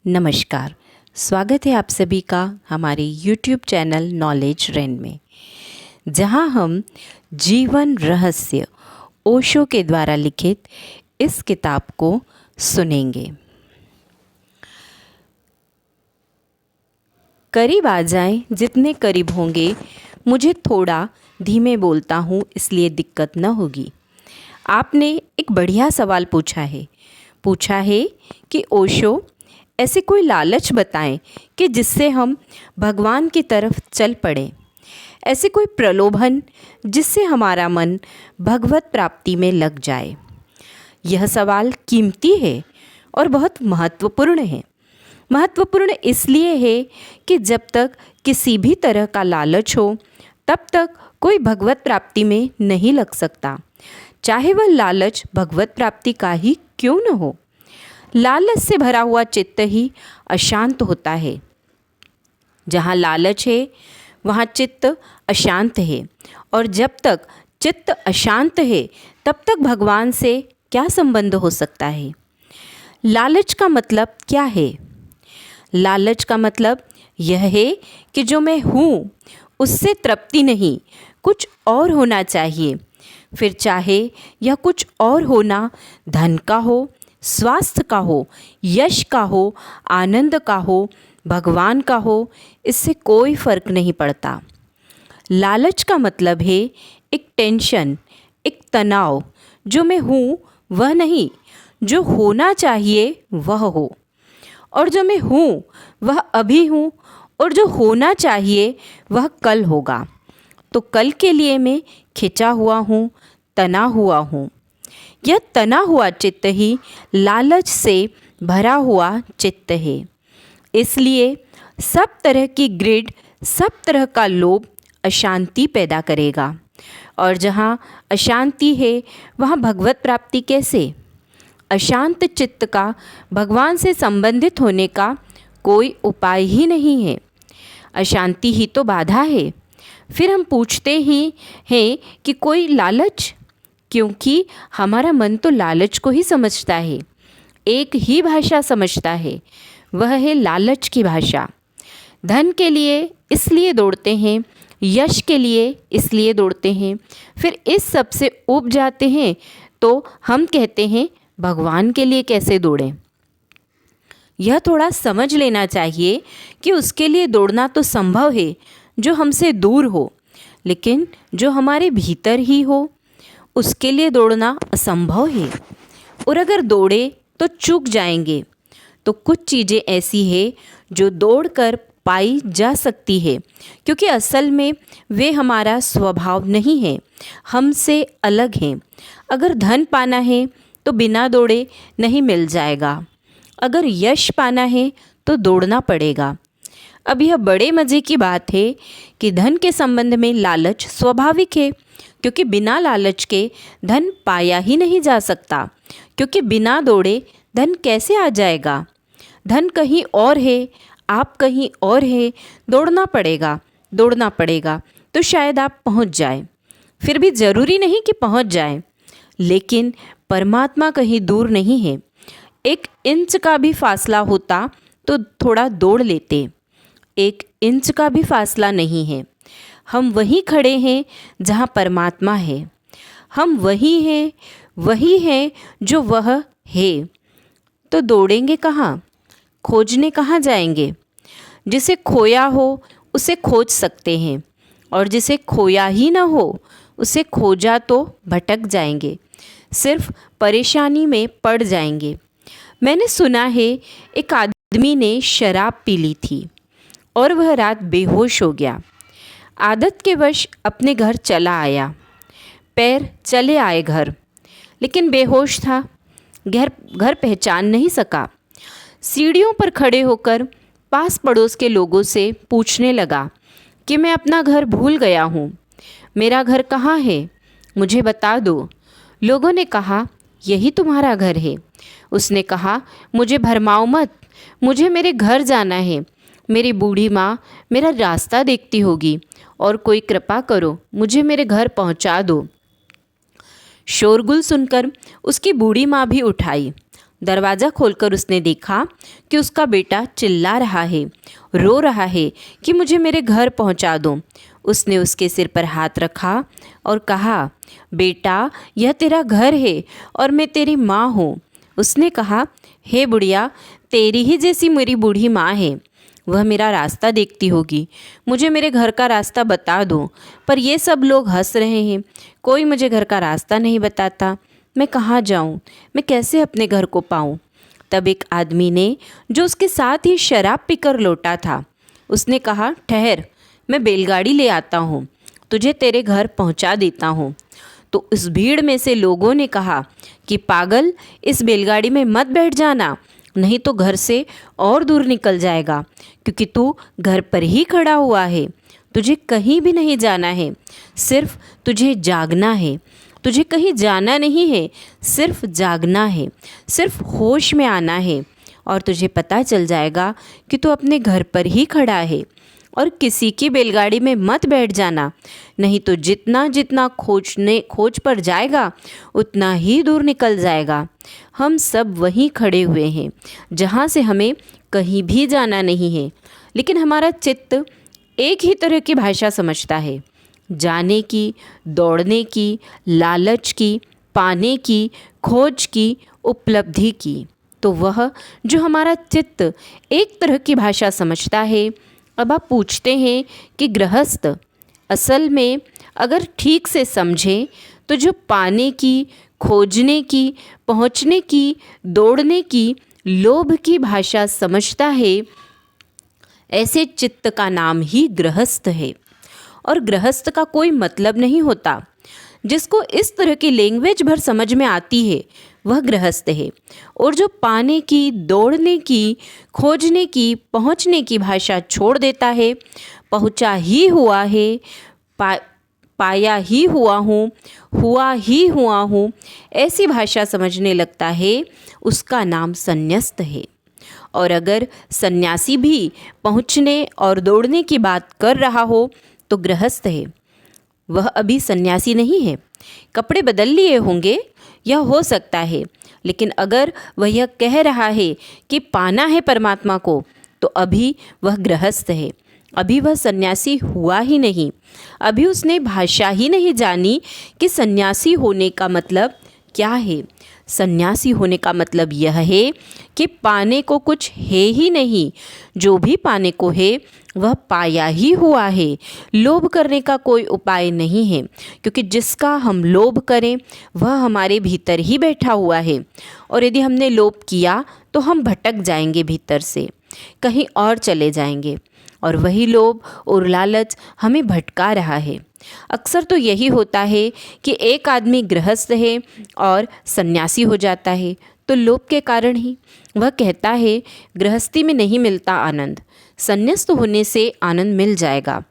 नमस्कार। स्वागत है आप सभी का हमारे YouTube चैनल नॉलेज रैन में, जहां हम जीवन रहस्य ओशो के द्वारा लिखित इस किताब को सुनेंगे। करीब आ जाएं, जितने करीब होंगे। मुझे थोड़ा धीमे बोलता हूँ, इसलिए दिक्कत न होगी। आपने एक बढ़िया सवाल पूछा है कि ओशो ऐसे कोई लालच बताएं कि जिससे हम भगवान की तरफ चल पड़े, ऐसे कोई प्रलोभन जिससे हमारा मन भगवत प्राप्ति में लग जाए। यह सवाल कीमती है और बहुत महत्वपूर्ण है। महत्वपूर्ण इसलिए है कि जब तक किसी भी तरह का लालच हो, तब तक कोई भगवत प्राप्ति में नहीं लग सकता, चाहे वह लालच भगवत प्राप्ति का ही क्यों न हो। लालच से भरा हुआ चित्त ही अशांत होता है। जहाँ लालच है वहाँ चित्त अशांत है, और जब तक चित्त अशांत है तब तक भगवान से क्या संबंध हो सकता है। लालच का मतलब क्या है? लालच का मतलब यह है कि जो मैं हूँ उससे तृप्ति नहीं, कुछ और होना चाहिए। फिर चाहे यह कुछ और होना धन का हो, स्वास्थ्य का हो, यश का हो, आनंद का हो, भगवान का हो, इससे कोई फर्क नहीं पड़ता। लालच का मतलब है एक टेंशन, एक तनाव। जो मैं हूँ वह नहीं, जो होना चाहिए वह हो, और जो मैं हूँ वह अभी हूँ, और जो होना चाहिए वह कल होगा। तो कल के लिए मैं खिंचा हुआ हूँ, तना हुआ हूँ। यह तना हुआ चित्त ही लालच से भरा हुआ चित्त है। इसलिए सब तरह की ग्रिड, सब तरह का लोभ अशांति पैदा करेगा, और जहाँ अशांति है वहाँ भगवत प्राप्ति कैसे? अशांत चित्त का भगवान से संबंधित होने का कोई उपाय ही नहीं है। अशांति ही तो बाधा है। फिर हम पूछते ही हैं कि कोई लालच, क्योंकि हमारा मन तो लालच को ही समझता है। एक ही भाषा समझता है, वह है लालच की भाषा। धन के लिए इसलिए दौड़ते हैं, यश के लिए इसलिए दौड़ते हैं, फिर इस सब से ऊब जाते हैं तो हम कहते हैं भगवान के लिए कैसे दौड़ें। यह थोड़ा समझ लेना चाहिए कि उसके लिए दौड़ना तो संभव है जो हमसे दूर हो, लेकिन जो हमारे भीतर ही हो उसके लिए दौड़ना असंभव है। और अगर दौड़े तो चूक जाएंगे। तो कुछ चीज़ें ऐसी है जो दौड़कर पाई जा सकती है, क्योंकि असल में वे हमारा स्वभाव नहीं है, हमसे अलग हैं। अगर धन पाना है तो बिना दौड़े नहीं मिल जाएगा। अगर यश पाना है तो दौड़ना पड़ेगा। अब यह बड़े मज़े की बात है कि धन के संबंध में लालच स्वाभाविक है, क्योंकि बिना लालच के धन पाया ही नहीं जा सकता। क्योंकि बिना दौड़े धन कैसे आ जाएगा? धन कहीं और है, आप कहीं और है। दौड़ना पड़ेगा तो शायद आप पहुंच जाए। फिर भी ज़रूरी नहीं कि पहुंच जाए। लेकिन परमात्मा कहीं दूर नहीं है। 1 इंच का भी फासला होता तो थोड़ा दौड़ लेते। 1 इंच का भी फासला नहीं है। हम वहीं खड़े हैं जहाँ परमात्मा है। हम वही हैं जो वह है। तो दौड़ेंगे कहाँ? खोजने कहाँ जाएंगे? जिसे खोया हो उसे खोज सकते हैं, और जिसे खोया ही ना हो उसे खोजा तो भटक जाएंगे, सिर्फ परेशानी में पड़ जाएंगे। मैंने सुना है एक आदमी ने शराब पी ली थी और वह रात बेहोश हो गया। आदत के वश अपने घर चला आया। पैर चले आए घर, लेकिन बेहोश था। घर पहचान नहीं सका। सीढ़ियों पर खड़े होकर पास पड़ोस के लोगों से पूछने लगा कि मैं अपना घर भूल गया हूँ, मेरा घर कहाँ है, मुझे बता दो। लोगों ने कहा यही तुम्हारा घर है। उसने कहा मुझे भरमाओ मत, मुझे मेरे घर जाना है। मेरी बूढ़ी माँ मेरा रास्ता देखती होगी, और कोई कृपा करो मुझे मेरे घर पहुँचा दो। शोरगुल सुनकर उसकी बूढ़ी माँ भी उठ आई। दरवाज़ा खोलकर उसने देखा कि उसका बेटा चिल्ला रहा है, रो रहा है कि मुझे मेरे घर पहुंचा दो। उसने उसके सिर पर हाथ रखा और कहा, बेटा यह तेरा घर है और मैं तेरी माँ हूँ। उसने कहा, हे बुढ़िया, तेरी ही जैसी मेरी बूढ़ी माँ है, वह मेरा रास्ता देखती होगी, मुझे मेरे घर का रास्ता बता दो। पर ये सब लोग हंस रहे हैं, कोई मुझे घर का रास्ता नहीं बताता, मैं कहाँ जाऊँ, मैं कैसे अपने घर को पाऊँ। तब एक आदमी ने, जो उसके साथ ही शराब पीकर लौटा था, उसने कहा, ठहर, मैं बैलगाड़ी ले आता हूँ, तुझे तेरे घर पहुँचा देता हूँ। तो उस भीड़ में से लोगों ने कहा कि पागल, इस बैलगाड़ी में मत बैठ जाना, नहीं तो घर से और दूर निकल जाएगा, क्योंकि तू घर पर ही खड़ा हुआ है, तुझे कहीं भी नहीं जाना है, सिर्फ तुझे जागना है। तुझे कहीं जाना नहीं है, सिर्फ जागना है, सिर्फ होश में आना है, और तुझे पता चल जाएगा कि तू अपने घर पर ही खड़ा है। और किसी की बैलगाड़ी में मत बैठ जाना, नहीं तो जितना जितना खोज पर जाएगा उतना ही दूर निकल जाएगा। हम सब वहीं खड़े हुए हैं जहाँ से हमें कहीं भी जाना नहीं है, लेकिन हमारा चित्त एक ही तरह की भाषा समझता है, जाने की, दौड़ने की, लालच की, पाने की, खोज की, उपलब्धि की। तो वह जो हमारा चित्त एक तरह की भाषा समझता है, अब आप पूछते हैं कि गृहस्थ असल में अगर ठीक से समझे तो जो पाने की, खोजने की, पहुँचने की, दौड़ने की, लोभ की भाषा समझता है, ऐसे चित्त का नाम ही गृहस्थ है। और गृहस्थ का कोई मतलब नहीं होता। जिसको इस तरह की लैंग्वेज भर समझ में आती है वह गृहस्थ है। और जो पाने की, दौड़ने की, खोजने की, पहुंचने की भाषा छोड़ देता है, पहुंचा ही हुआ है, पाया ही हुआ ही हुआ हूँ, ऐसी भाषा समझने लगता है, उसका नाम संन्यस्त है। और अगर सन्यासी भी पहुँचने और दौड़ने की बात कर रहा हो तो गृहस्थ है, वह अभी सन्यासी नहीं है। कपड़े बदल लिए होंगे, यह हो सकता है, लेकिन अगर वह यह कह रहा है कि पाना है परमात्मा को, तो अभी वह गृहस्थ है, अभी वह सन्यासी हुआ ही नहीं। अभी उसने भाषा ही नहीं जानी कि सन्यासी होने का मतलब क्या है। सन्यासी होने का मतलब यह है कि पाने को कुछ है ही नहीं, जो भी पाने को है वह पाया ही हुआ है। लोभ करने का कोई उपाय नहीं है, क्योंकि जिसका हम लोभ करें वह हमारे भीतर ही बैठा हुआ है। और यदि हमने लोभ किया तो हम भटक जाएंगे, भीतर से कहीं और चले जाएंगे, और वही लोभ और लालच हमें भटका रहा है। अक्सर तो यही होता है कि एक आदमी गृहस्थ है और सन्यासी हो जाता है, तो लोभ के कारण ही। वह कहता है गृहस्थी में नहीं मिलता आनंद, संन्यास्त होने से आनंद मिल जाएगा।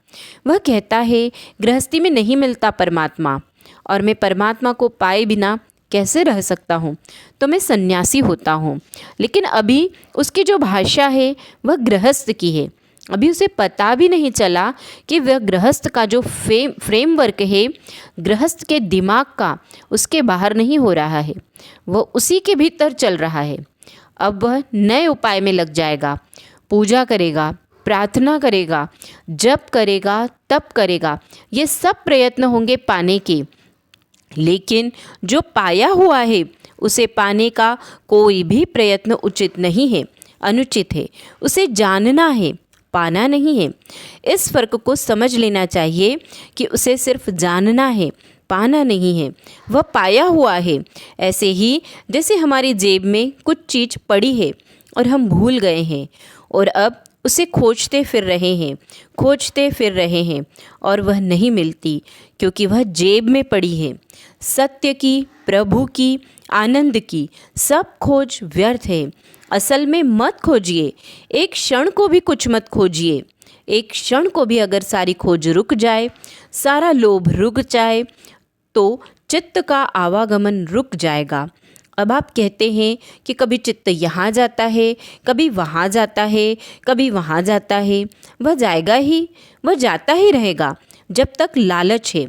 वह कहता है गृहस्थी में नहीं मिलता परमात्मा, और मैं परमात्मा को पाए बिना कैसे रह सकता हूँ, तो मैं सन्यासी होता हूँ। लेकिन अभी उसकी जो भाषा है वह गृहस्थ की है। अभी उसे पता भी नहीं चला कि वह गृहस्थ का जो फ्रेमवर्क है, गृहस्थ के दिमाग का, उसके बाहर नहीं हो रहा है, वह उसी के भीतर चल रहा है। अब वह नए उपाय में लग जाएगा, पूजा करेगा, प्रार्थना करेगा, जप करेगा, तप करेगा, ये सब प्रयत्न होंगे पाने के। लेकिन जो पाया हुआ है उसे पाने का कोई भी प्रयत्न उचित नहीं है, अनुचित है। उसे जानना है, पाना नहीं है। इस फ़र्क को समझ लेना चाहिए कि उसे सिर्फ जानना है, पाना नहीं है। वह पाया हुआ है। ऐसे ही जैसे हमारी जेब में कुछ चीज़ पड़ी है और हम भूल गए हैं, और अब उसे खोजते फिर रहे हैं और वह नहीं मिलती, क्योंकि वह जेब में पड़ी है। सत्य की, प्रभु की, आनंद की सब खोज व्यर्थ है। असल में मत खोजिए, एक क्षण को भी कुछ मत खोजिए। एक क्षण को भी अगर सारी खोज रुक जाए, सारा लोभ रुक जाए, तो चित्त का आवागमन रुक जाएगा। अब आप कहते हैं कि कभी चित्त यहाँ जाता है, कभी वहाँ जाता है, कभी वहाँ जाता है। वह जाएगा ही, वह जाता ही रहेगा जब तक लालच है।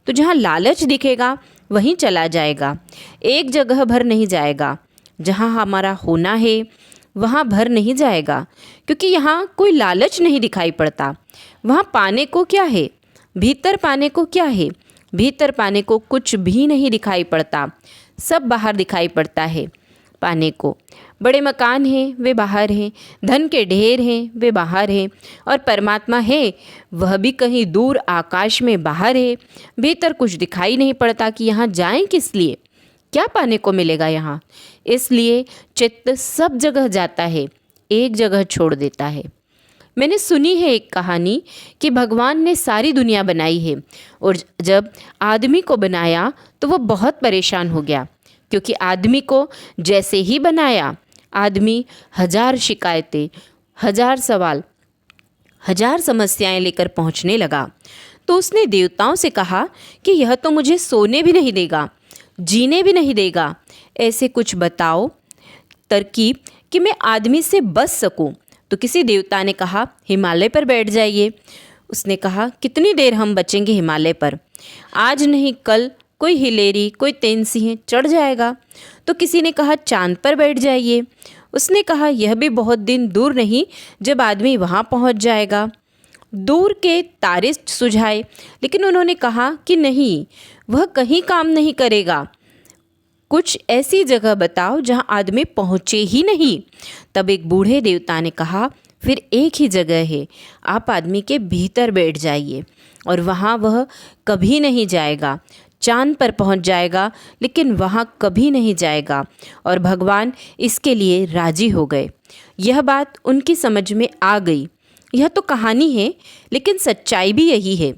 तो जहाँ लालच दिखेगा वहीं चला जाएगा, एक जगह भर नहीं जाएगा। जहाँ हमारा होना है वहाँ भर नहीं जाएगा, क्योंकि यहाँ कोई लालच नहीं दिखाई पड़ता। वहाँ पाने को क्या है, भीतर पाने को क्या है, भीतर पाने को कुछ भी नहीं दिखाई पड़ता, सब बाहर दिखाई पड़ता है। पाने को बड़े मकान हैं वे बाहर हैं, धन के ढेर हैं वे बाहर हैं, और परमात्मा है वह भी कहीं दूर आकाश में बाहर है। भीतर कुछ दिखाई नहीं पड़ता कि यहाँ जाएं किस लिए, क्या पाने को मिलेगा यहाँ। इसलिए चित्त सब जगह जाता है, एक जगह छोड़ देता है। मैंने सुनी है एक कहानी कि भगवान ने सारी दुनिया बनाई है, और जब आदमी को बनाया तो वह बहुत परेशान हो गया, क्योंकि आदमी को जैसे ही बनाया आदमी हजार शिकायतें, हजार सवाल, हजार समस्याएं लेकर पहुंचने लगा। तो उसने देवताओं से कहा कि यह तो मुझे सोने भी नहीं देगा, जीने भी नहीं देगा, ऐसे कुछ बताओ तरकीब कि मैं आदमी से बच सकूं। तो किसी देवता ने कहा हिमालय पर बैठ जाइए। उसने कहा कितनी देर हम बचेंगे हिमालय पर, आज नहीं कल कोई हिलेरी कोई तेनसिंह चढ़ जाएगा। तो किसी ने कहा चांद पर बैठ जाइए। उसने कहा यह भी बहुत दिन दूर नहीं जब आदमी वहाँ पहुँच जाएगा। दूर के तारे सुझाए, लेकिन उन्होंने कहा कि नहीं, वह कहीं काम नहीं करेगा, कुछ ऐसी जगह बताओ जहाँ आदमी पहुँचे ही नहीं। तब एक बूढ़े देवता ने कहा फिर एक ही जगह है, आप आदमी के भीतर बैठ जाइए और वहाँ वह कभी नहीं जाएगा। चांद पर पहुँच जाएगा लेकिन वहाँ कभी नहीं जाएगा। और भगवान इसके लिए राजी हो गए। यह बात उनकी समझ में आ गई। यह तो कहानी है, लेकिन सच्चाई भी यही है।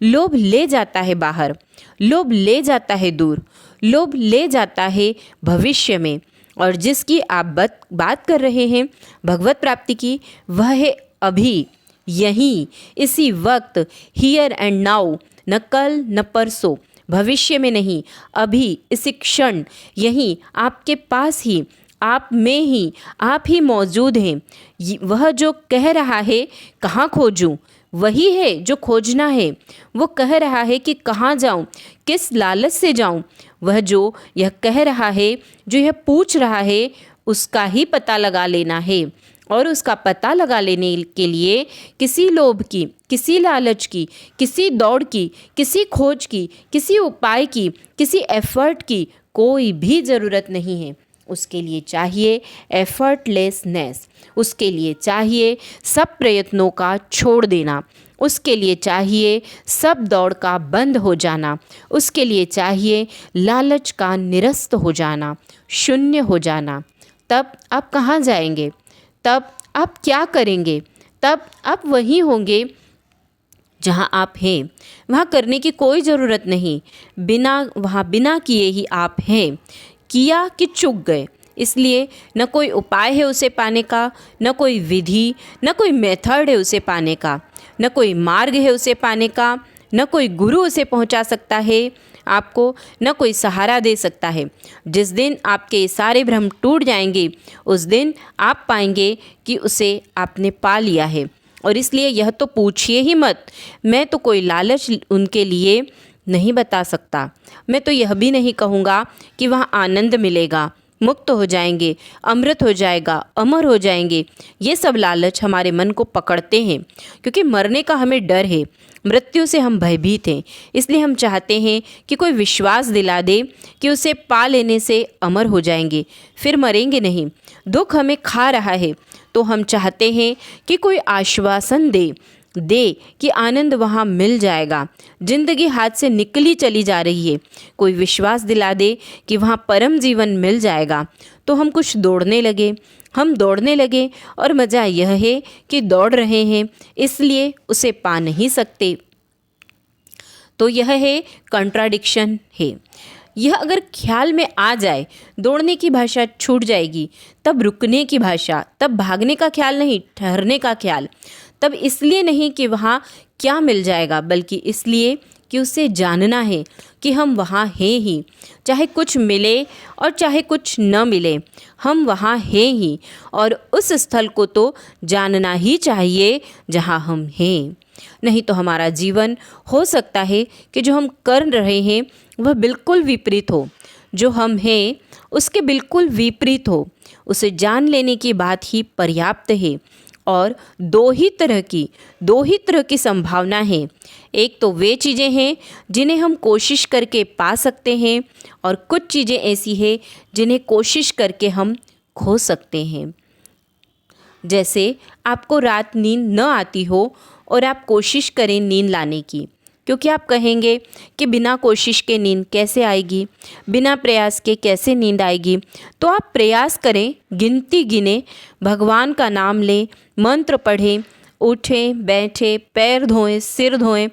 लोभ ले जाता है बाहर, लोभ ले जाता है दूर, लोभ ले जाता है भविष्य में। और जिसकी आप बात कर रहे हैं भगवत प्राप्ति की, वह है अभी, यहीं, इसी वक्त, हियर एंड नाउ, न कल न परसों, भविष्य में नहीं, अभी, इसी क्षण, यहीं आपके पास ही, आप में ही, आप ही मौजूद हैं। वह जो कह रहा है कहाँ खोजूं, वही है जो खोजना है। वो कह रहा है कि कहाँ जाऊं, किस लालच से जाऊं। वह जो यह कह रहा है, जो यह पूछ रहा है, उसका ही पता लगा लेना है। और उसका पता लगा लेने के लिए किसी लोभ की, किसी लालच की, किसी दौड़ की, किसी खोज की, किसी उपाय की, किसी एफर्ट की कोई भी ज़रूरत नहीं है। उसके लिए चाहिए एफर्टलेसनेस, उसके लिए चाहिए सब प्रयत्नों का छोड़ देना, उसके लिए चाहिए सब दौड़ का बंद हो जाना, उसके लिए चाहिए लालच का निरस्त हो जाना, शून्य हो जाना। तब आप कहाँ जाएंगे, तब आप क्या करेंगे, तब आप वहीं होंगे जहाँ आप हैं। वहाँ करने की कोई ज़रूरत नहीं, बिना किए ही आप हैं। किया कि चूक गए, इसलिए न कोई उपाय है उसे पाने का, न कोई विधि, न कोई मेथड है उसे पाने का, न कोई मार्ग है उसे पाने का, न कोई गुरु उसे पहुंचा सकता है आपको, न कोई सहारा दे सकता है। जिस दिन आपके सारे भ्रम टूट जाएंगे, उस दिन आप पाएंगे कि उसे आपने पा लिया है। और इसलिए यह तो पूछिए ही मत। मैं तो कोई लालच उनके लिए नहीं बता सकता। मैं तो यह भी नहीं कहूँगा कि वहाँ आनंद मिलेगा, मुक्त हो जाएंगे, अमृत हो जाएगा, अमर हो जाएंगे। ये सब लालच हमारे मन को पकड़ते हैं, क्योंकि मरने का हमें डर है, मृत्यु से हम भयभीत हैं। इसलिए हम चाहते हैं कि कोई विश्वास दिला दे कि उसे पा लेने से अमर हो जाएंगे, फिर मरेंगे नहीं। दुख हमें खा रहा है तो हम चाहते हैं कि कोई आश्वासन दे कि आनंद वहाँ मिल जाएगा। जिंदगी हाथ से निकली चली जा रही है, कोई विश्वास दिला दे कि वहाँ परम जीवन मिल जाएगा। तो हम कुछ दौड़ने लगे और मज़ा यह है कि दौड़ रहे हैं, इसलिए उसे पा नहीं सकते। तो यह है कॉन्ट्राडिक्शन है। यह अगर ख्याल में आ जाए, दौड़ने की भाषा छूट जाएगी, तब रुकने की भाषा, तब भागने का ख्याल नहीं, ठहरने का ख्याल। तब इसलिए नहीं कि वहाँ क्या मिल जाएगा, बल्कि इसलिए कि उसे जानना है कि हम वहाँ हैं ही, चाहे कुछ मिले और चाहे कुछ न मिले, हम वहाँ हैं ही। और उस स्थल को तो जानना ही चाहिए जहाँ हम हैं। नहीं तो हमारा जीवन हो सकता है कि जो हम कर रहे हैं वह बिल्कुल विपरीत हो। जो हम हैं उसके बिल्कुल विपरीत हो, उसे जान लेने की बात ही पर्याप्त है। और दो ही तरह की संभावना है। एक तो वे चीज़ें हैं जिन्हें हम कोशिश करके पा सकते हैं, और कुछ चीज़ें ऐसी हैं जिन्हें कोशिश करके हम खो सकते हैं। जैसे आपको रात नींद न आती हो और आप कोशिश करें नींद लाने की, क्योंकि आप कहेंगे कि बिना कोशिश के नींद कैसे आएगी, बिना प्रयास के कैसे नींद आएगी। तो आप प्रयास करें, गिनती गिने, भगवान का नाम लें, मंत्र पढ़ें, उठें बैठें, पैर धोएं, सिर धोएं,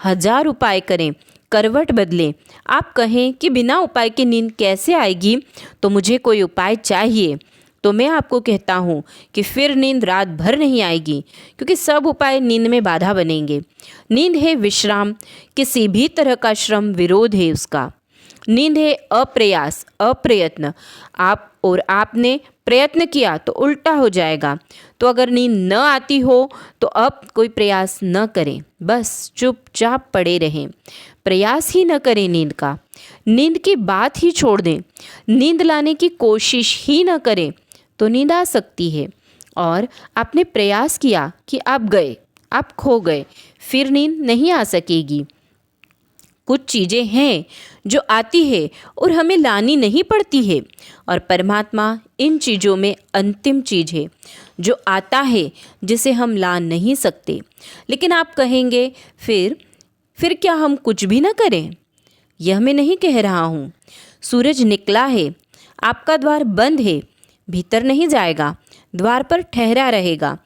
1000 उपाय करें, करवट बदलें। आप कहें कि बिना उपाय के नींद कैसे आएगी, तो मुझे कोई उपाय चाहिए। तो मैं आपको कहता हूँ कि फिर नींद रात भर नहीं आएगी, क्योंकि सब उपाय नींद में बाधा बनेंगे। नींद है विश्राम, किसी भी तरह का श्रम विरोध है उसका। नींद है अप्रयास, अप्रयत्न। आपने प्रयत्न किया तो उल्टा हो जाएगा। तो अगर नींद न आती हो तो अब कोई प्रयास न करें, बस चुपचाप पड़े रहें, प्रयास ही न करें नींद का। नींद की बात ही छोड़ दें, नींद लाने की कोशिश ही न करें, तो नींद आ सकती है। और आपने प्रयास किया कि आप खो गए, फिर नींद नहीं आ सकेगी। कुछ चीज़ें हैं जो आती है और हमें लानी नहीं पड़ती है, और परमात्मा इन चीज़ों में अंतिम चीज़ है जो आता है, जिसे हम ला नहीं सकते। लेकिन आप कहेंगे फिर क्या हम कुछ भी ना करें? यह मैं नहीं कह रहा हूँ। सूरज निकला है, आपका द्वार बंद है, भीतर नहीं जाएगा, द्वार पर ठहरा रहेगा।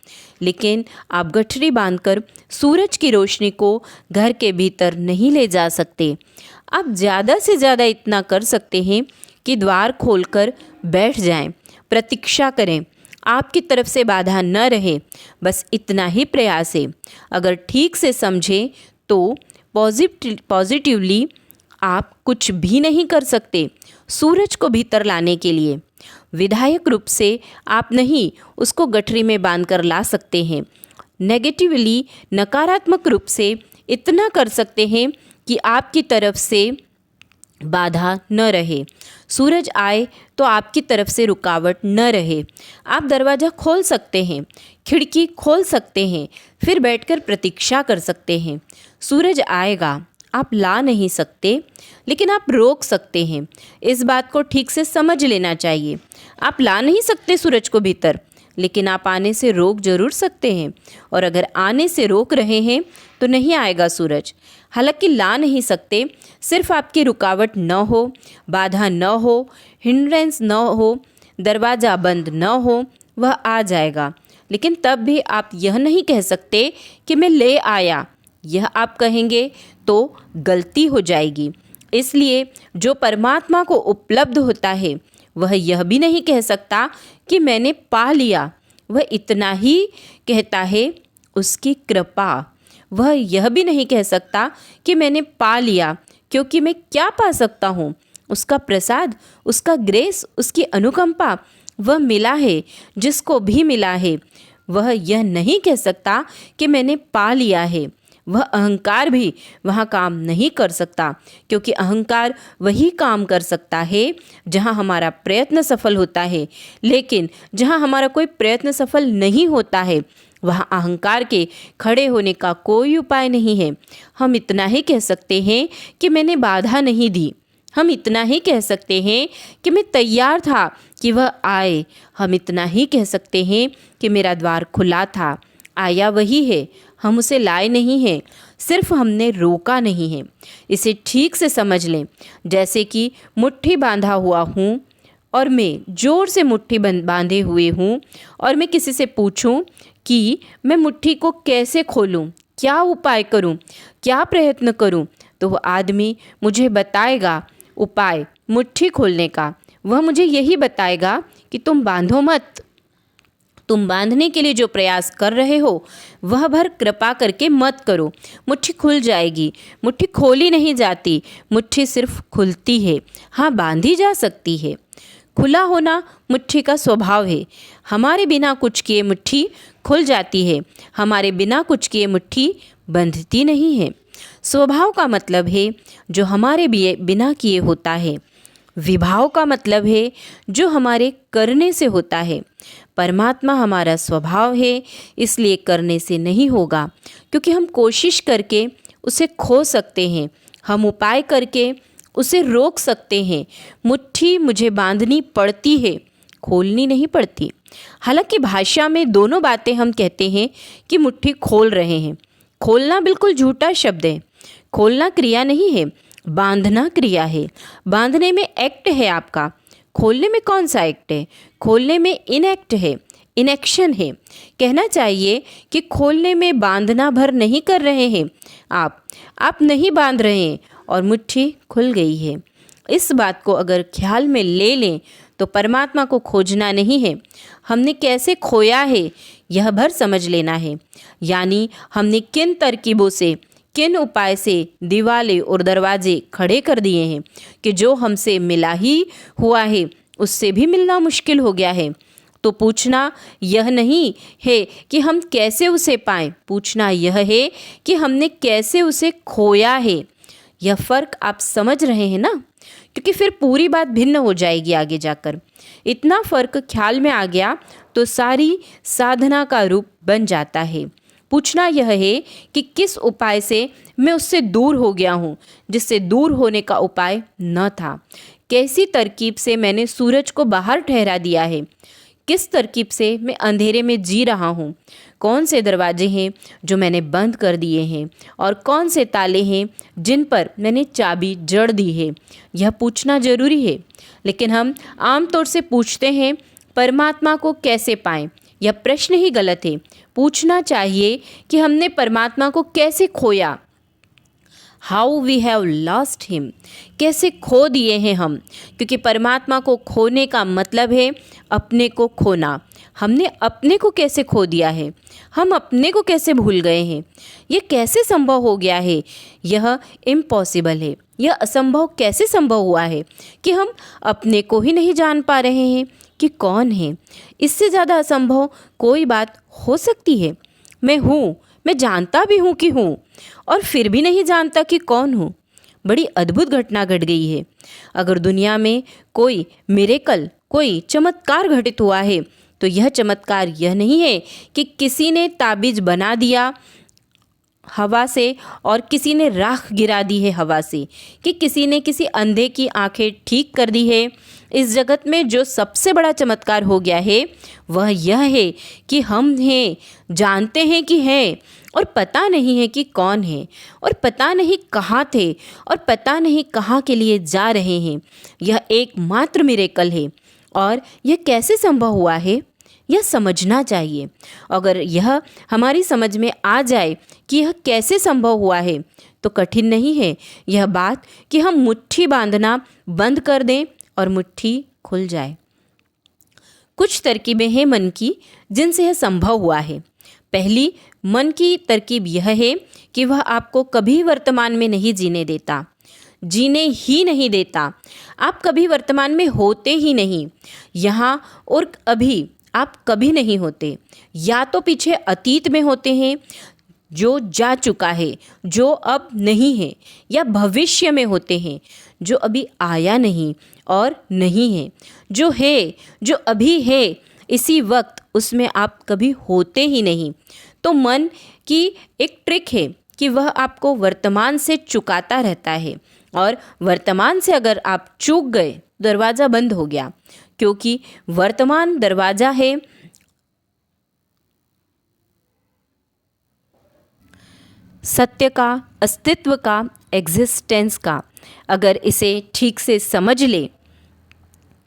लेकिन आप गठरी बांधकर सूरज की रोशनी को घर के भीतर नहीं ले जा सकते। आप ज़्यादा से ज़्यादा इतना कर सकते हैं कि द्वार खोलकर बैठ जाएं, प्रतीक्षा करें, आपकी तरफ से बाधा न रहे, बस इतना ही प्रयास है। अगर ठीक से समझें तो पॉजिटिवली आप कुछ भी नहीं कर सकते सूरज को भीतर लाने के लिए। विधायक रूप से आप नहीं उसको गठरी में बांधकर ला सकते हैं। नेगेटिवली, नकारात्मक रूप से इतना कर सकते हैं कि आपकी तरफ से बाधा न रहे, सूरज आए तो आपकी तरफ से रुकावट न रहे। आप दरवाज़ा खोल सकते हैं, खिड़की खोल सकते हैं, फिर बैठकर प्रतीक्षा कर सकते हैं। सूरज आएगा, आप ला नहीं सकते, लेकिन आप रोक सकते हैं। इस बात को ठीक से समझ लेना चाहिए। आप ला नहीं सकते सूरज को भीतर, लेकिन आप आने से रोक जरूर सकते हैं। और अगर आने से रोक रहे हैं तो नहीं आएगा सूरज। हालांकि ला नहीं सकते, सिर्फ आपकी रुकावट न हो, बाधा न हो, हिंड्रेंस न हो, दरवाज़ा बंद न हो, वह आ जाएगा। लेकिन तब भी आप यह नहीं कह सकते कि मैं ले आया। यह आप कहेंगे तो गलती हो जाएगी। इसलिए जो परमात्मा को उपलब्ध होता है वह यह भी नहीं कह सकता कि मैंने पा लिया। वह इतना ही कहता है, उसकी कृपा। वह यह भी नहीं कह सकता कि मैंने पा लिया, क्योंकि मैं क्या पा सकता हूँ? उसका प्रसाद, उसका ग्रेस, उसकी अनुकंपा वह मिला है जिसको भी मिला है। वह यह नहीं कह सकता कि मैंने पा लिया है। वह अहंकार भी वहाँ काम नहीं कर सकता, क्योंकि अहंकार वही काम कर सकता है जहाँ हमारा प्रयत्न सफल होता है। लेकिन जहाँ हमारा कोई प्रयत्न सफल नहीं होता है, वहाँ अहंकार के खड़े होने का कोई उपाय नहीं है। हम इतना ही कह सकते हैं कि मैंने बाधा नहीं दी। हम इतना ही कह सकते हैं कि मैं तैयार था कि वह आए। हम इतना ही कह सकते हैं कि मेरा द्वार खुला था। आया वही है, हम उसे लाए नहीं हैं, सिर्फ हमने रोका नहीं है। इसे ठीक से समझ लें। जैसे कि मुट्ठी बांधा हुआ हूँ और मैं ज़ोर से मुट्ठी बांधे हुए हूँ, और मैं किसी से पूछूं कि मैं मुट्ठी को कैसे खोलूं, क्या उपाय करूं, क्या प्रयत्न करूं, तो वह आदमी मुझे बताएगा उपाय मुट्ठी खोलने का। वह मुझे यही बताएगा कि तुम बांधो मत। तुम बांधने के लिए जो प्रयास कर रहे हो वह भर कृपा करके मत करो, मुट्ठी खुल जाएगी। मुट्ठी खोली नहीं जाती, मुट्ठी सिर्फ खुलती है। हाँ, बांधी जा सकती है। खुला होना मुट्ठी का स्वभाव है। हमारे बिना कुछ किए मुट्ठी खुल जाती है, हमारे बिना कुछ किए मुट्ठी बंधती नहीं है। स्वभाव का मतलब है जो हमारे बिना किए होता है। विभाव का मतलब है जो हमारे करने से होता है। परमात्मा हमारा स्वभाव है, इसलिए करने से नहीं होगा, क्योंकि हम कोशिश करके उसे खो सकते हैं, हम उपाय करके उसे रोक सकते हैं। मुट्ठी मुझे बांधनी पड़ती है, खोलनी नहीं पड़ती। हालांकि भाषा में दोनों बातें हम कहते हैं कि मुट्ठी खोल रहे हैं। खोलना बिल्कुल झूठा शब्द है। खोलना क्रिया नहीं है, बांधना क्रिया है। बांधने में एक्ट है आपका, खोलने में कौन सा एक्ट है? खोलने में इनएक्ट है, इनएक्शन है। कहना चाहिए कि खोलने में बांधना भर नहीं कर रहे हैं आप नहीं बांध रहे हैं और मुट्ठी खुल गई है। इस बात को अगर ख्याल में ले लें तो परमात्मा को खोजना नहीं है, हमने कैसे खोया है यह भर समझ लेना है। यानी हमने किन तरकीबों से, किन उपाय से दीवारें और दरवाजे खड़े कर दिए हैं कि जो हमसे मिला ही हुआ है उससे भी मिलना मुश्किल हो गया है। तो पूछना यह नहीं है कि हम कैसे उसे पाएं, पूछना यह है कि हमने कैसे उसे खोया है। यह फ़र्क आप समझ रहे हैं ना? क्योंकि फिर पूरी बात भिन्न हो जाएगी आगे जाकर। इतना फ़र्क ख्याल में आ गया तो सारी साधना का रूप बन जाता है। पूछना यह है कि किस उपाय से मैं उससे दूर हो गया हूँ जिससे दूर होने का उपाय न था। कैसी तरकीब से मैंने सूरज को बाहर ठहरा दिया है, किस तरकीब से मैं अंधेरे में जी रहा हूँ, कौन से दरवाजे हैं जो मैंने बंद कर दिए हैं और कौन से ताले हैं जिन पर मैंने चाबी जड़ दी है। यह पूछना जरूरी है। लेकिन हम आमतौर से पूछते हैं परमात्मा को कैसे पाएं। यह प्रश्न ही गलत है। पूछना चाहिए कि हमने परमात्मा को कैसे खोया, how we have lost him, कैसे खो दिए हैं हम। क्योंकि परमात्मा को खोने का मतलब है अपने को खोना। हमने अपने को कैसे खो दिया है, हम अपने को कैसे भूल गए हैं, ये कैसे संभव हो गया है? यह इम्पॉसिबल है। यह असंभव कैसे संभव हुआ है कि हम अपने को ही नहीं जान पा रहे हैं कि कौन है? इससे ज़्यादा असंभव कोई बात हो सकती है? मैं हूँ, मैं जानता भी हूँ कि हूँ और फिर भी नहीं जानता कि कौन हूँ। बड़ी अद्भुत घटना घट गई है। अगर दुनिया में कोई मिरेकल, कोई चमत्कार घटित हुआ है तो यह चमत्कार यह नहीं है कि किसी ने ताबीज बना दिया हवा से और किसी ने राख गिरा दी है हवा से, कि किसी ने किसी अंधे की आंखें ठीक कर दी है। इस जगत में जो सबसे बड़ा चमत्कार हो गया है वह यह है कि हम हैं, जानते हैं कि हैं और पता नहीं है कि कौन है, और पता नहीं कहाँ थे और पता नहीं कहाँ के लिए जा रहे हैं। यह एकमात्र मिरेकल है। और यह कैसे संभव हुआ है यह समझना चाहिए। अगर यह हमारी समझ में आ जाए कि यह कैसे संभव हुआ है तो कठिन नहीं है यह बात कि हम मुट्ठी बांधना बंद कर दें और मुट्ठी खुल जाए। कुछ तरकीबें हैं मन की जिनसे यह संभव हुआ है। पहली मन की तरकीब यह है कि वह आपको कभी वर्तमान में नहीं जीने देता, जीने ही नहीं देता। आप कभी वर्तमान में होते ही नहीं। यहाँ और अभी आप कभी नहीं होते। या तो पीछे अतीत में होते हैं जो जा चुका है, जो अब नहीं है, या भविष्य में होते हैं जो अभी आया नहीं और नहीं है। जो है, जो अभी है इसी वक्त, उसमें आप कभी होते ही नहीं। तो मन की एक ट्रिक है कि वह आपको वर्तमान से चुकाता रहता है, और वर्तमान से अगर आप चूक गए दरवाज़ा बंद हो गया, क्योंकि वर्तमान दरवाज़ा है सत्य का, अस्तित्व का, एग्जिस्टेंस का। अगर इसे ठीक से समझ ले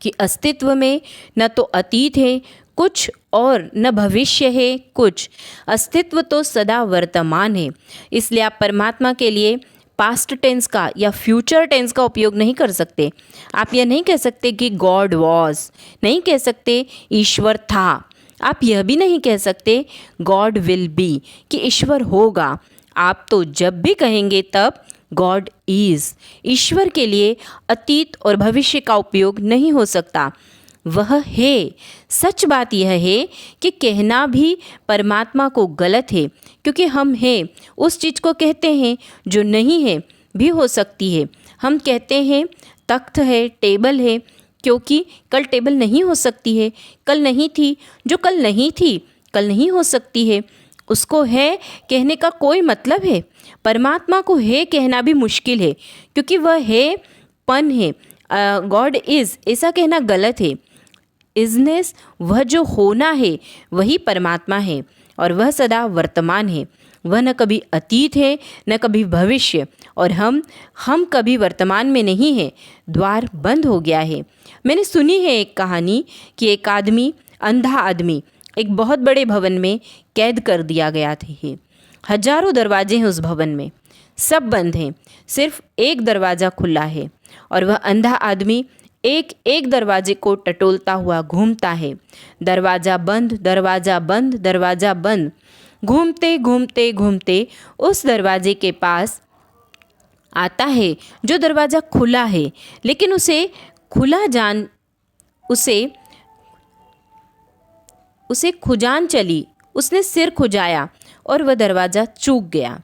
कि अस्तित्व में न तो अतीत है कुछ और न भविष्य है कुछ, अस्तित्व तो सदा वर्तमान है। इसलिए आप परमात्मा के लिए पास्ट टेंस का या फ्यूचर टेंस का उपयोग नहीं कर सकते। आप यह नहीं कह सकते कि गॉड वॉज, नहीं कह सकते ईश्वर था। आप यह भी नहीं कह सकते गॉड विल बी, कि ईश्वर होगा। आप तो जब भी कहेंगे तब गॉड इज़। ईश्वर के लिए अतीत और भविष्य का उपयोग नहीं हो सकता, वह है। सच बात यह है कि कहना भी परमात्मा को गलत है, क्योंकि हम हैं उस चीज़ को कहते हैं जो नहीं है भी हो सकती है। हम कहते हैं तख्त है, टेबल है, क्योंकि कल टेबल नहीं हो सकती है, कल नहीं थी, जो कल नहीं थी कल नहीं हो सकती है। उसको है कहने का कोई मतलब है। परमात्मा को है कहना भी मुश्किल है, क्योंकि वह है पन है। गॉड इज़ ऐसा कहना गलत है। इज़नेस, वह जो होना है वही परमात्मा है, और वह सदा वर्तमान है। वह न कभी अतीत है न कभी भविष्य, और हम कभी वर्तमान में नहीं हैं। द्वार बंद हो गया है। मैंने सुनी है एक कहानी कि एक आदमी, अंधा आदमी, एक बहुत बड़े भवन में कैद कर दिया गया है। हजारों दरवाजे हैं उस भवन में, सब बंद हैं, सिर्फ एक दरवाज़ा खुला है, और वह अंधा आदमी एक एक दरवाजे को टटोलता हुआ घूमता है। दरवाज़ा बंद, दरवाज़ा बंद, दरवाज़ा बंद। घूमते घूमते घूमते उस दरवाजे के पास आता है जो दरवाज़ा खुला है, लेकिन उसे खुजान चली। उसने सिर खुजाया और वह दरवाज़ा चूक गया।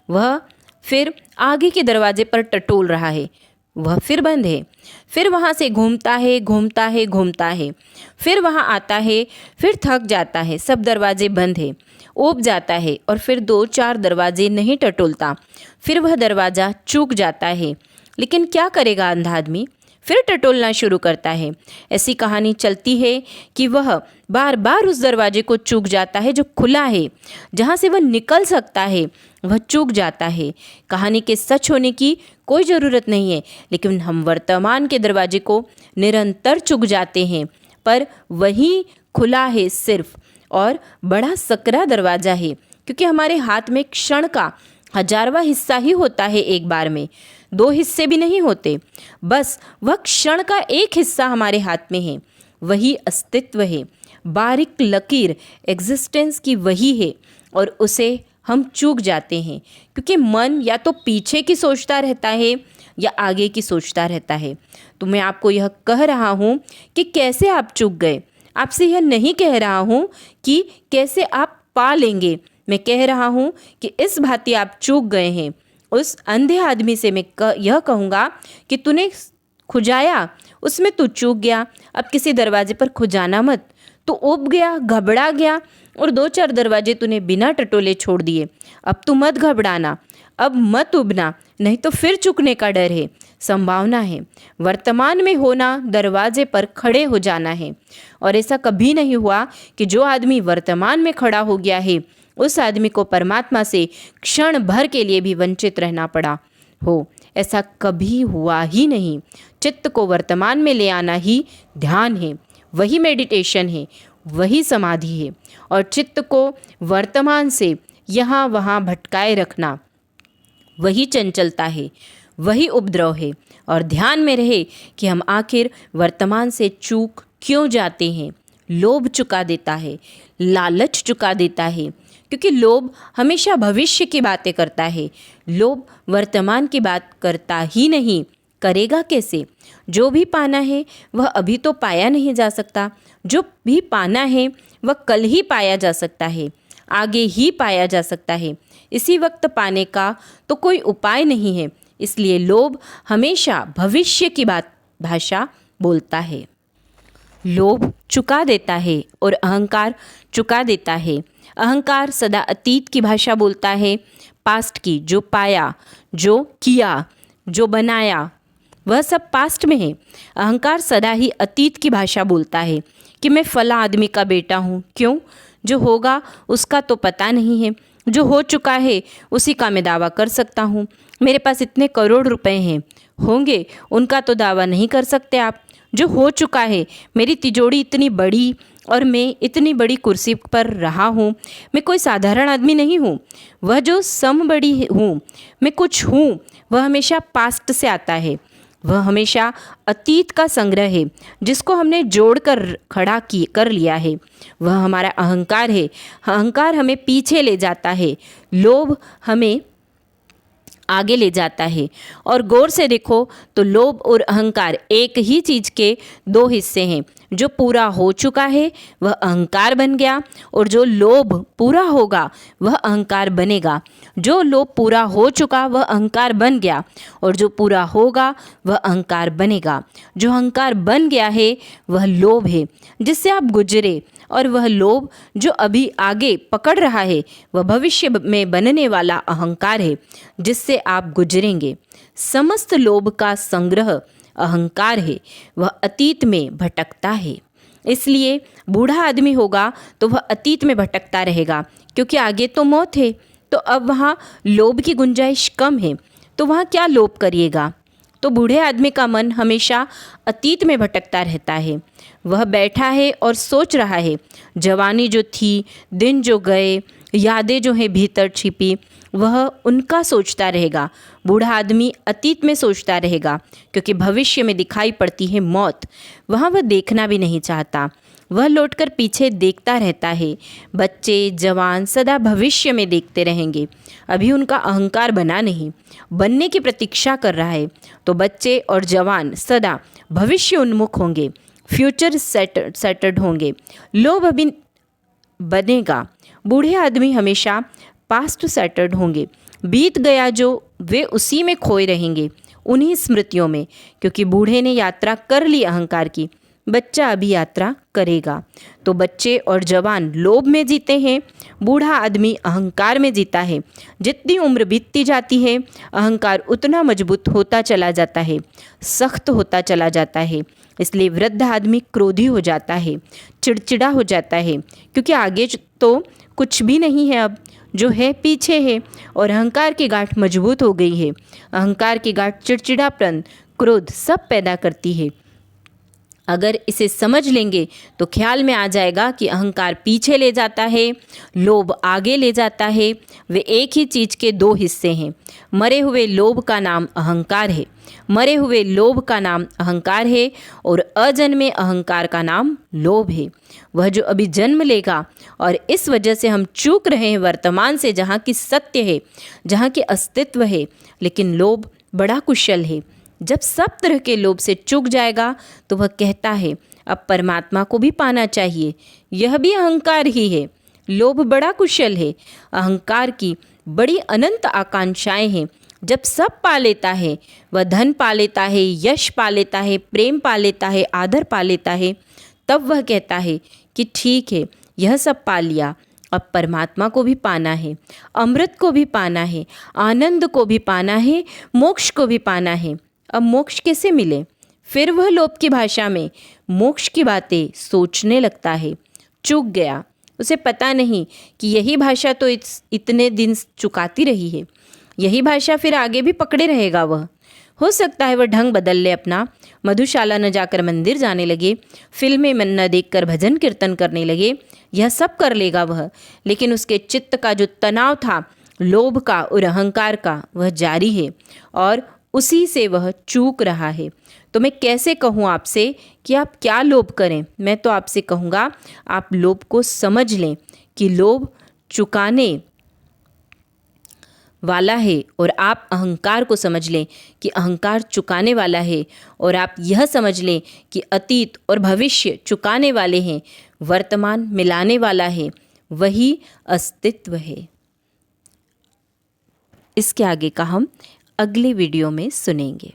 वह फिर आगे के दरवाजे पर टटोल रहा है, वह फिर बंद है। फिर वहाँ से घूमता है, घूमता है, घूमता है, फिर वहाँ आता है, फिर थक जाता है, सब दरवाजे बंद है, ऊब जाता है, और फिर 2-4 दरवाजे नहीं टटोलता, फिर वह दरवाज़ा चूक जाता है। लेकिन क्या करेगा अंधा आदमी? फिर टटोलना शुरू करता है। ऐसी कहानी चलती है कि वह बार बार उस दरवाजे को चूक जाता है जो खुला है, जहाँ से वह निकल सकता है, वह चूक जाता है। कहानी के सच होने की कोई ज़रूरत नहीं है, लेकिन हम वर्तमान के दरवाजे को निरंतर चूक जाते हैं, पर वही खुला है सिर्फ, और बड़ा सकरा दरवाज़ा है, क्योंकि हमारे हाथ में क्षण का 1000वां हिस्सा ही होता है। एक बार में 2 हिस्से भी नहीं होते, बस वह क्षण का एक हिस्सा हमारे हाथ में है। वही अस्तित्व है, बारीक लकीर एग्जिस्टेंस की वही है, और उसे हम चूक जाते हैं, क्योंकि मन या तो पीछे की सोचता रहता है या आगे की सोचता रहता है। तो मैं आपको यह कह रहा हूँ कि कैसे आप चूक गए। आपसे यह नहीं कह रहा हूँ कि कैसे आप पा लेंगे। मैं कह रहा हूँ कि इस भांति आप चूक गए हैं। उस अंधे आदमी से मैं यह कहूँगा कि तूने खुजाया, उसमें तू चूक गया। अब किसी दरवाजे पर खुजाना मत। तू ऊब गया, घबरा गया, और 2-4 दरवाजे तूने बिना टटोले छोड़ दिए। अब तू मत घबराना, अब मत उबना, नहीं तो फिर चूकने का डर है, संभावना है। वर्तमान में होना, दरवाजे पर खड़े हो जाना है। और ऐसा कभी नहीं हुआ कि जो आदमी वर्तमान में खड़ा हो गया है उस आदमी को परमात्मा से क्षण भर के लिए भी वंचित रहना पड़ा हो। ऐसा कभी हुआ ही नहीं। चित्त को वर्तमान में ले आना ही ध्यान है, वही मेडिटेशन है, वही समाधि है। और चित्त को वर्तमान से यहाँ वहाँ भटकाए रखना वही चंचलता है, वही उपद्रव है। और ध्यान में रहे कि हम आखिर वर्तमान से चूक क्यों जाते हैं। लोभ चुका देता है, लालच चुका देता है, क्योंकि लोभ हमेशा भविष्य की बातें करता है। लोभ वर्तमान की बात करता ही नहीं, करेगा कैसे? जो भी पाना है वह अभी तो पाया नहीं जा सकता, जो भी पाना है वह कल ही पाया जा सकता है, आगे ही पाया जा सकता है। इसी वक्त पाने का तो कोई उपाय नहीं है। इसलिए लोभ हमेशा भविष्य की भाषा बोलता है। लोभ चुका देता है और अहंकार चुका देता है। अहंकार सदा अतीत की भाषा बोलता है, पास्ट की, जो पाया, जो किया, जो बनाया, वह सब पास्ट में है। अहंकार सदा ही अतीत की भाषा बोलता है कि मैं फला आदमी का बेटा हूँ। क्यों? जो होगा उसका तो पता नहीं है, जो हो चुका है उसी का मैं दावा कर सकता हूँ। मेरे पास इतने करोड़ रुपए हैं, होंगे, उनका तो दावा नहीं कर सकते आप। जो हो चुका है, मेरी तिजोरी इतनी बड़ी और मैं इतनी बड़ी कुर्सी पर रहा हूँ, मैं कोई साधारण आदमी नहीं हूँ। वह जो सम बड़ी हूँ, मैं कुछ हूँ, वह हमेशा पास्ट से आता है। वह हमेशा अतीत का संग्रह है जिसको हमने जोड़ कर खड़ा कर लिया है। वह हमारा अहंकार है। अहंकार हमें पीछे ले जाता है, लोभ हमें आगे ले जाता है। और गौर से देखो तो लोभ और अहंकार एक ही चीज़ के 2 हिस्से हैं। जो पूरा हो चुका है वह अहंकार बन गया, और जो लोभ पूरा होगा वह अहंकार बनेगा। जो लोभ पूरा हो चुका वह अहंकार बन गया, और जो पूरा होगा वह अहंकार बनेगा। जो अहंकार बन गया है वह लोभ है जिससे आप गुजरे, और वह लोभ जो अभी आगे पकड़ रहा है वह भविष्य में बनने वाला अहंकार है जिससे आप गुजरेंगे। समस्त लोभ का संग्रह अहंकार है, वह अतीत में भटकता है। इसलिए बूढ़ा आदमी होगा तो वह अतीत में भटकता रहेगा, क्योंकि आगे तो मौत है। तो अब वहाँ लोभ की गुंजाइश कम है, तो वहाँ क्या लोभ करिएगा। तो बूढ़े आदमी का मन हमेशा अतीत में भटकता रहता है। वह बैठा है और सोच रहा है, जवानी जो थी, दिन जो गए, यादें जो हैं भीतर छिपी, वह उनका सोचता रहेगा। बूढ़ा आदमी अतीत में सोचता रहेगा, क्योंकि भविष्य में दिखाई पड़ती है मौत, वहाँ वह देखना भी नहीं चाहता। वह लौटकर पीछे देखता रहता है। बच्चे जवान सदा भविष्य में देखते रहेंगे, अभी उनका अहंकार बना नहीं, बनने की प्रतीक्षा कर रहा है। तो बच्चे और जवान सदा भविष्य उन्मुख होंगे, फ्यूचर सेटर्ड होंगे। लोभ अभी बनेगा, बूढ़े आदमी हमेशा पास्ट सेटर्ड होंगे। बीत गया जो वे उसी में खोए रहेंगे, उन्हीं स्मृतियों में, क्योंकि बूढ़े ने यात्रा कर ली अहंकार की, बच्चा अभी यात्रा करेगा। तो बच्चे और जवान लोभ में जीते हैं, बूढ़ा आदमी अहंकार में जीता है। जितनी उम्र बीतती जाती है अहंकार उतना मजबूत होता चला जाता है, सख्त होता चला जाता है। इसलिए वृद्ध आदमी क्रोधी हो जाता है, चिड़चिड़ा हो जाता है, क्योंकि आगे तो कुछ भी नहीं है, अब जो है पीछे है, और अहंकार की गांठ मजबूत हो गई है। अहंकार की गांठ चिड़चिड़ापन, क्रोध सब पैदा करती है। अगर इसे समझ लेंगे तो ख्याल में आ जाएगा कि अहंकार पीछे ले जाता है, लोभ आगे ले जाता है। वे एक ही चीज़ के दो हिस्से हैं। मरे हुए लोभ का नाम अहंकार है, मरे हुए लोभ का नाम अहंकार है, और अजन्मे अहंकार का नाम लोभ है। वह जो अभी जन्म लेगा, और इस वजह से हम चूक रहे हैं वर्तमान से, जहाँ की सत्य है, जहाँ की अस्तित्व है। लेकिन लोभ बड़ा कुशल है, जब सब तरह के लोभ से चूक जाएगा तो वह कहता है अब परमात्मा को भी पाना चाहिए। यह भी अहंकार ही है। लोभ बड़ा कुशल है, अहंकार की बड़ी अनंत आकांक्षाएं हैं। जब सब पा लेता है, वह धन पा लेता है, यश पा लेता है, प्रेम पा लेता है, आदर पा लेता है, तब वह कहता है कि ठीक है, यह सब पा लिया, अब परमात्मा को भी पाना है, अमृत को भी पाना है, आनंद को भी पाना है, मोक्ष को भी पाना है। अब मोक्ष कैसे मिले? फिर वह लोभ की भाषा में मोक्ष की बातें सोचने लगता है। चूक गया, उसे पता नहीं कि यही भाषा तो इतने दिन चुकाती रही है, यही भाषा फिर आगे भी पकड़े रहेगा। वह हो सकता है वह ढंग बदल ले अपना, मधुशाला न जाकर मंदिर जाने लगे, फिल्में न देखकर भजन कीर्तन करने लगे, यह सब कर लेगा वह। लेकिन उसके चित्त का जो तनाव था लोभ का और अहंकार का, वह जारी है, और उसी से वह चूक रहा है। तो मैं कैसे कहूँ आपसे कि आप क्या लोभ करें? मैं तो आपसे कहूँगा आप लोभ को समझ लें कि लोभ चुकाने वाला है, और आप अहंकार को समझ लें कि अहंकार चुकाने वाला है, और आप यह समझ लें कि अतीत और भविष्य चुकाने वाले हैं, वर्तमान मिलाने वाला है, वही अस्तित्व है। इसके आगे का हम अगले वीडियो में सुनेंगे।